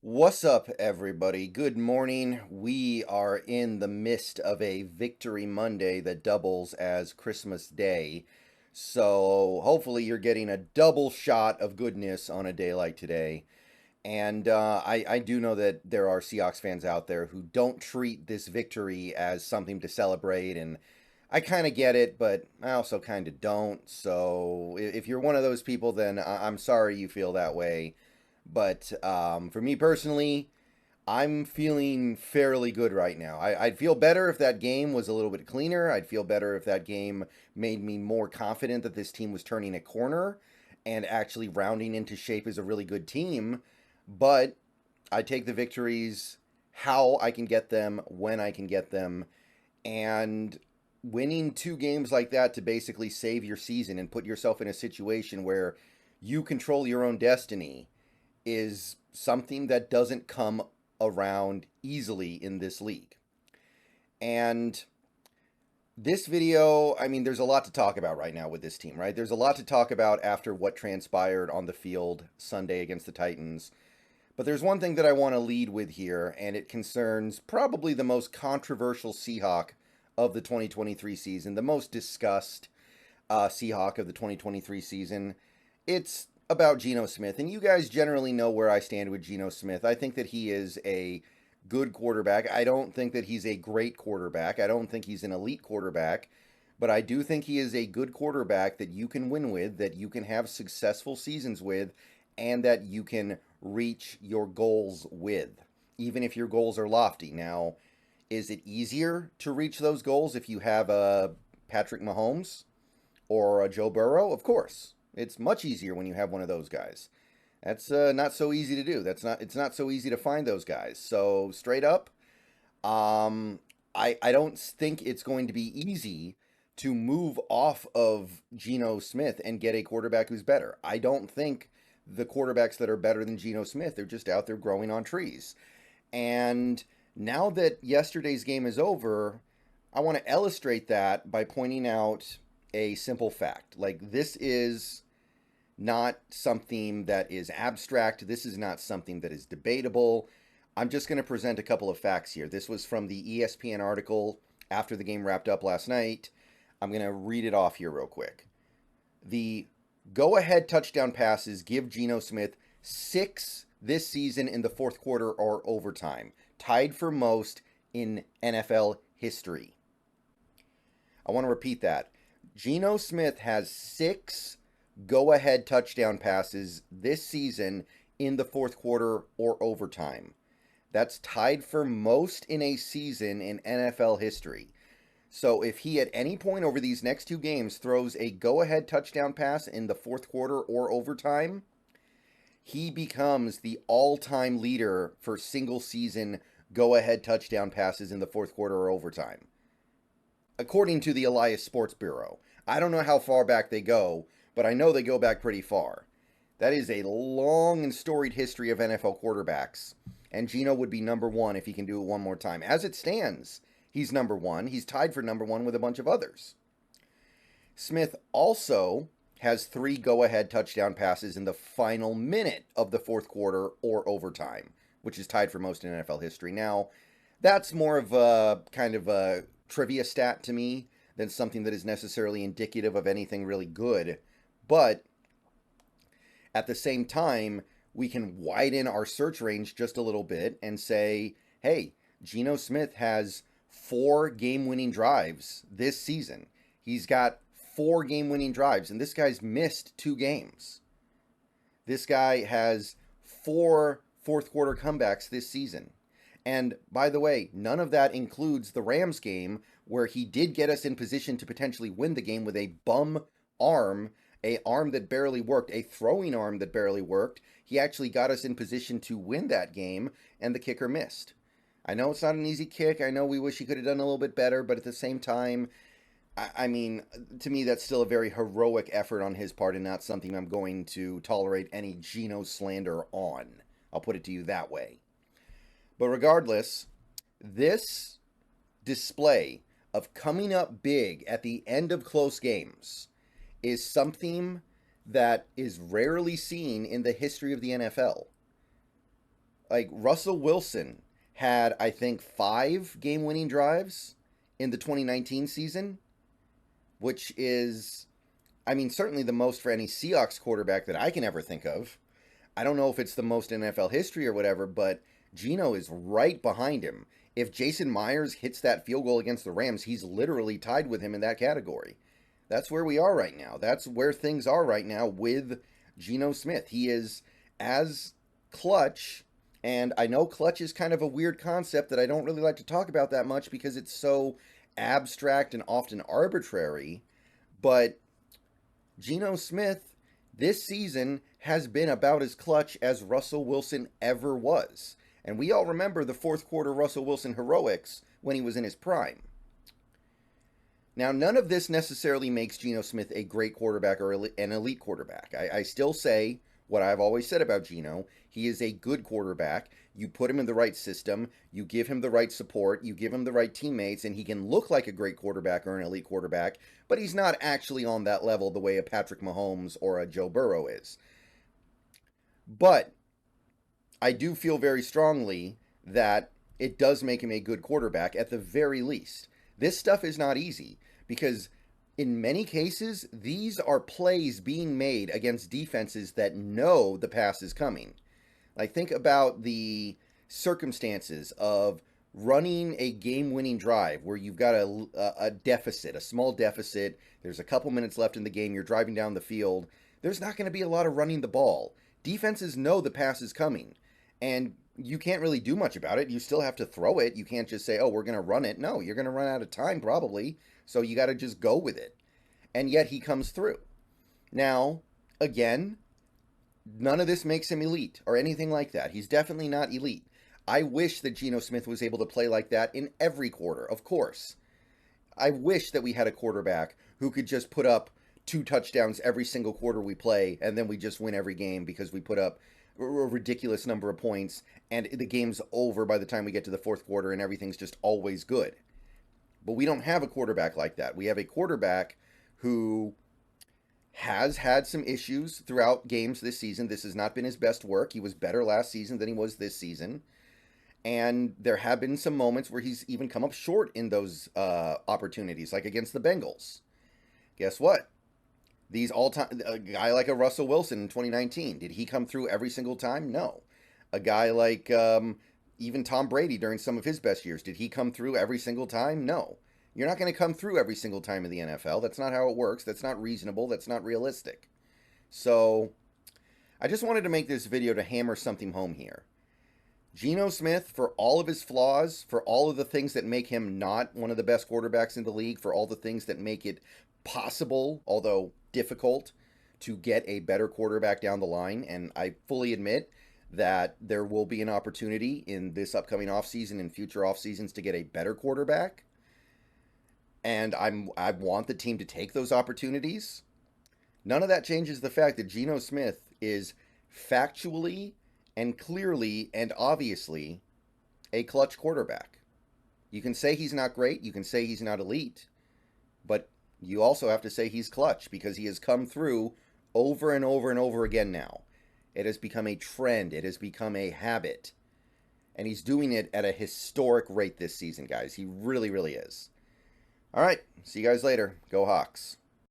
What's up, everybody? Good morning. We are in the midst of a Victory Monday that doubles as Christmas Day. So, hopefully, you're getting a double shot of goodness on a day like today. And I do know that there are Seahawks fans out there who don't treat this victory as something to celebrate. And I kind of get it, but I also kind of don't. So, if you're one of those people, then I'm sorry you feel that way. But for me personally, I'm feeling fairly good right now. I'd feel better if that game was a little bit cleaner. I'd feel better if that game made me more confident that this team was turning a corner and actually rounding into shape as a really good team. But I take the victories how I can get them, when I can get them. And winning two games like that to basically save your season and put yourself in a situation where you control your own destiny is something that doesn't come around easily in this league. And this video, I mean, there's a lot to talk about right now with this team, right? There's a lot to talk about after what transpired on the field Sunday against the Titans. But there's one thing that I want to lead with here, and it concerns probably the most controversial Seahawk of the 2023 season, the most discussed Seahawk of the 2023 season. It's about Geno Smith, and you guys generally know where I stand with Geno Smith. I think that he is a good quarterback. I don't think that he's a great quarterback. I don't think he's an elite quarterback, but I do think he is a good quarterback that you can win with, that you can have successful seasons with, and that you can reach your goals with, even if your goals are lofty. Now, is it easier to reach those goals if you have a Patrick Mahomes or a Joe Burrow? Of course. It's much easier when you have one of those guys. That's not so easy to do. It's not so easy to find those guys. So straight up, I don't think it's going to be easy to move off of Geno Smith and get a quarterback who's better. I don't think the quarterbacks that are better than Geno Smith, they're just out there growing on trees. And now that yesterday's game is over, I want to illustrate that by pointing out a simple fact. Like, this is not something that is abstract. This is not something that is debatable. I'm just going to present a couple of facts here. This was from the ESPN article after the game wrapped up last night. I'm going to read it off here real quick. The go-ahead touchdown passes give Geno Smith 6 this season in the fourth quarter or overtime, tied for most in NFL history. I want to repeat that. Geno Smith has 6 go-ahead touchdown passes this season in the fourth quarter or overtime. That's tied for most in a season in NFL history. So if he at any point over these next two games throws a go-ahead touchdown pass in the fourth quarter or overtime, he becomes the all-time leader for single-season go-ahead touchdown passes in the fourth quarter or overtime, according to the Elias Sports Bureau. I don't know how far back they go, but I know they go back pretty far. That is a long and storied history of NFL quarterbacks, and Geno would be number one if he can do it one more time. As it stands, he's number one. He's tied for number one with a bunch of others. Smith also has 3 go-ahead touchdown passes in the final minute of the fourth quarter or overtime, which is tied for most in NFL history. Now, that's more of a kind of a trivia stat to me than something that is necessarily indicative of anything really good. But at the same time, we can widen our search range just a little bit and say, hey, Geno Smith has 4 game-winning drives this season. He's got 4 game-winning drives, and this guy's missed 2 games. This guy has 4 fourth-quarter comebacks this season. And by the way, none of that includes the Rams game where he did get us in position to potentially win the game with a bum arm, a arm that barely worked, a throwing arm that barely worked. He actually got us in position to win that game, and the kicker missed. I know it's not an easy kick. I know we wish he could have done a little bit better, but at the same time, I mean, to me, that's still a very heroic effort on his part and not something I'm going to tolerate any Geno slander on. I'll put it to you that way. But regardless, this display of coming up big at the end of close games is something that is rarely seen in the history of the NFL. like Russell Wilson had, I think, 5 game-winning drives in the 2019 season, which is, I mean, certainly the most for any Seahawks quarterback that I can ever think of. I don't know if it's the most in NFL history or whatever, but Geno is right behind him. If Jason Myers hits that field goal against the Rams, he's literally tied with him in that category. That's where we are right now. That's where things are right now with Geno Smith. He is as clutch, and I know clutch is kind of a weird concept that I don't really like to talk about that much because it's so abstract and often arbitrary, but Geno Smith this season has been about as clutch as Russell Wilson ever was. And we all remember the fourth quarter Russell Wilson heroics when he was in his prime. Now, none of this necessarily makes Geno Smith a great quarterback or an elite quarterback. I still say what I've always said about Geno. He is a good quarterback. You put him in the right system, you give him the right support, you give him the right teammates, and he can look like a great quarterback or an elite quarterback, but he's not actually on that level the way a Patrick Mahomes or a Joe Burrow is. But I do feel very strongly that it does make him a good quarterback at the very least. This stuff is not easy because in many cases, these are plays being made against defenses that know the pass is coming. Like, think about the circumstances of running a game-winning drive where you've got a deficit, a small deficit. There's a couple minutes left in the game. You're driving down the field. There's not going to be a lot of running the ball. Defenses know the pass is coming, and you can't really do much about it. You still have to throw it. You can't just say, oh, we're going to run it. No, you're going to run out of time probably, so you got to just go with it. And yet he comes through. Now, again, none of this makes him elite or anything like that. He's definitely not elite. I wish that Geno Smith was able to play like that in every quarter, of course. I wish that we had a quarterback who could just put up 2 touchdowns every single quarter we play, and then we just win every game because we put up a ridiculous number of points, and the game's over by the time we get to the fourth quarter, and everything's just always good. But we don't have a quarterback like that. We have a quarterback who has had some issues throughout games this season. This has not been his best work. He was better last season than he was this season. And there have been some moments where he's even come up short in those opportunities, like against the Bengals. Guess what? These all-time, a guy like a Russell Wilson in 2019, did he come through every single time? No. A guy like even Tom Brady during some of his best years, did he come through every single time? No. You're not going to come through every single time in the NFL. That's not how it works. That's not reasonable. That's not realistic. So I just wanted to make this video to hammer something home here. Geno Smith, for all of his flaws, for all of the things that make him not one of the best quarterbacks in the league, for all the things that make it possible, although difficult, to get a better quarterback down the line, and I fully admit that there will be an opportunity in this upcoming offseason and future offseasons to get a better quarterback, and I want the team to take those opportunities. None of that changes the fact that Geno Smith is factually and clearly and obviously a clutch quarterback. You can say he's not great, you can say he's not elite, but you also have to say he's clutch because he has come through over and over and over again now. It has become a trend. It has become a habit. And he's doing it at a historic rate this season, guys. He really, really is. All right. See you guys later. Go Hawks.